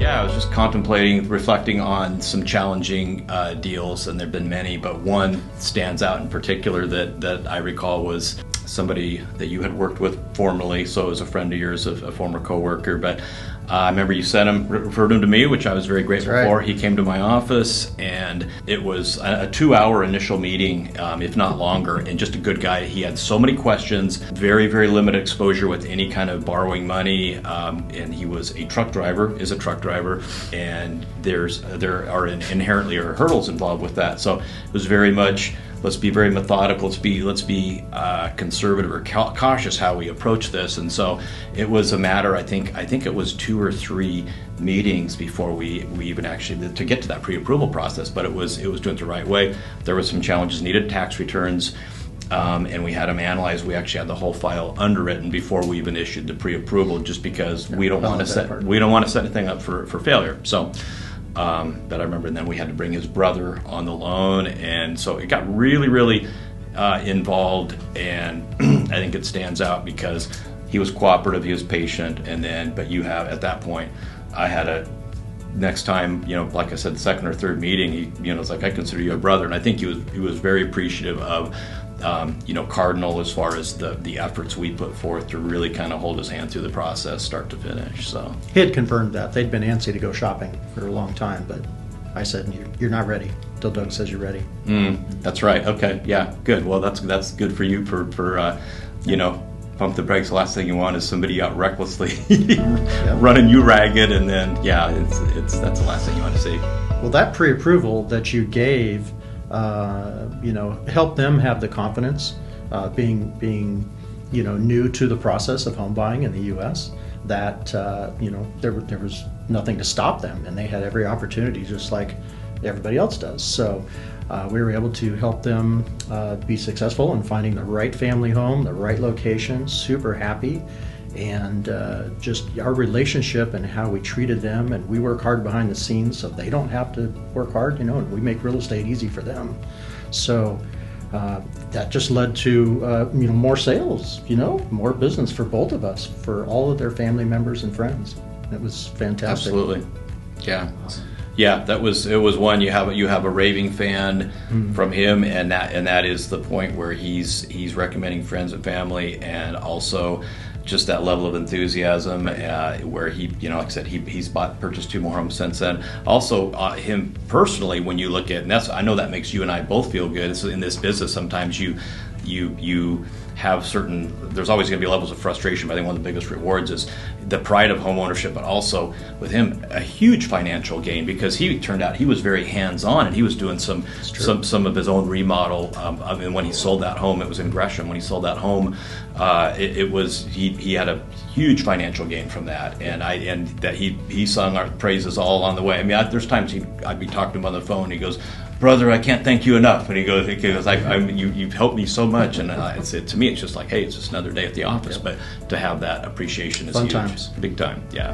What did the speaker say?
Yeah, I was just contemplating, reflecting on some challenging deals, and there have been many, but one stands out in particular that I recall was somebody that you had worked with formerly, so it was a friend of yours, a former coworker, but I remember you referred him to me, which I was very grateful for. He came to my office, and it was a 2-hour initial meeting, if not longer, and just a good guy. He had so many questions, very, very limited exposure with any kind of borrowing money, and he was a truck driver, and there are inherently hurdles involved with that. So it was very much, let's be very methodical, let's be conservative or cautious how we approach this. And so it was a matter, I think it was 2 or 3 meetings before we even actually to get to that pre-approval process, but it was doing it the right way. There were some challenges needed, tax returns, and we had them analyzed. We actually had the whole file underwritten before we even issued the pre-approval, just because we don't want to set anything up for failure. So but I remember then we had to bring his brother on the loan, and so it got really, really involved, and I think it stands out because he was cooperative, he was patient, but you have, at that point, I had next time, like I said, the second or third meeting, it's like, I consider you a brother, and I think he was very appreciative of Cardinal as far as the efforts we put forth to really kind of hold his hand through the process, start to finish. So he had confirmed that they'd been antsy to go shopping for a long time, but I said, you're not ready till Doug says you're ready. That's right. Okay. Yeah. Good. Well, that's good for you for pump the brakes. The last thing you want is somebody out recklessly running you ragged, and then that's the last thing you want to see. Well, that pre-approval that you gave, help them have the confidence, being new to the process of home buying in the U.S., that there was nothing to stop them, and they had every opportunity just like everybody else does. So we were able to help them be successful in finding the right family home, the right location, super happy. And just our relationship and how we treated them, and we work hard behind the scenes so they don't have to work hard, and we make real estate easy for them. So that just led to more sales, more business for both of us, for all of their family members and friends. It was fantastic. Absolutely. Yeah, it was one. You have a raving fan from him, and that is the point where he's recommending friends and family, and also just that level of enthusiasm, where he, like I said, he's purchased 2 more homes since then. Also, him personally, when you look at, and I know that makes you and I both feel good. So in this business, sometimes you have there's always going to be levels of frustration, but I think one of the biggest rewards is the pride of home ownership, but also with him, a huge financial gain, because he turned out he was very hands-on, and he was doing some of his own remodel. And when he sold that home, it was in Gresham. When he sold that home, he had a huge financial gain from that, and that he sung our praises all on the way. I mean, there's times I'd be talking to him on the phone, and he goes, "Brother, I can't thank you enough." And he goes, "You've helped me so much." And to me, it's just like, hey, it's just another day at the office. But to have that appreciation is Fun huge. times. Big time, yeah.